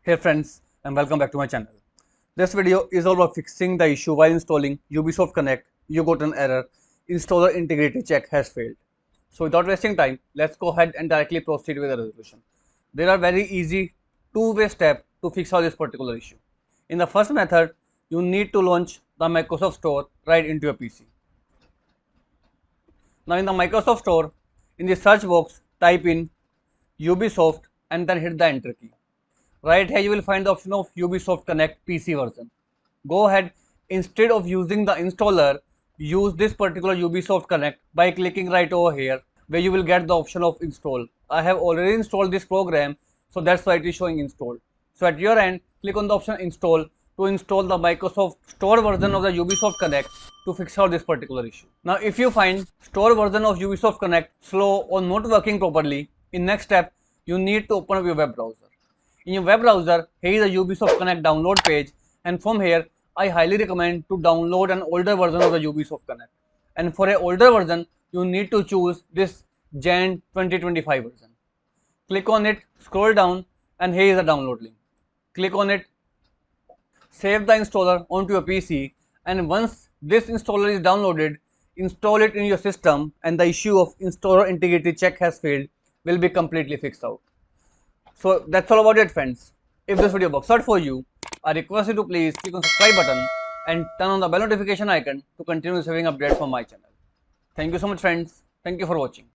Hey friends, and welcome back to my channel. This video is all about fixing the issue while installing Ubisoft Connect. You got an error, installer integrity check has failed. So without wasting time, let's go ahead and directly proceed with the resolution. There are very easy two-way steps to fix all this particular issue. In the first method, you need to launch the Microsoft Store right into your PC. Now in the Microsoft Store, in the search box, type in Ubisoft and then hit the enter key. Right here you will find the option of Ubisoft Connect PC version. Go ahead, instead of using the installer, use this particular Ubisoft Connect by clicking right over here where you will get the option of install. I have already installed this program, so that's why it is showing installed. So at your end, click on the option install to install the Microsoft Store version of the Ubisoft Connect to fix out this particular issue. Now if you find Store version of Ubisoft Connect slow or not working properly, in next step you need to open up your web browser. In your web browser, here is the Ubisoft Connect download page, and from here I highly recommend to download an older version of the Ubisoft Connect. And for an older version, you need to choose this Jan 2025 version. Click on it, scroll down, and here is the download link. Click on it, save the installer onto your PC, and once this installer is downloaded, install it in your system, and the issue of installer integrity check has failed will be completely fixed out. So that's all about it friends. If this video works out for you, I request you to please click on subscribe button and turn on the bell notification icon to continue receiving updates from my channel. Thank you so much friends. Thank you for watching.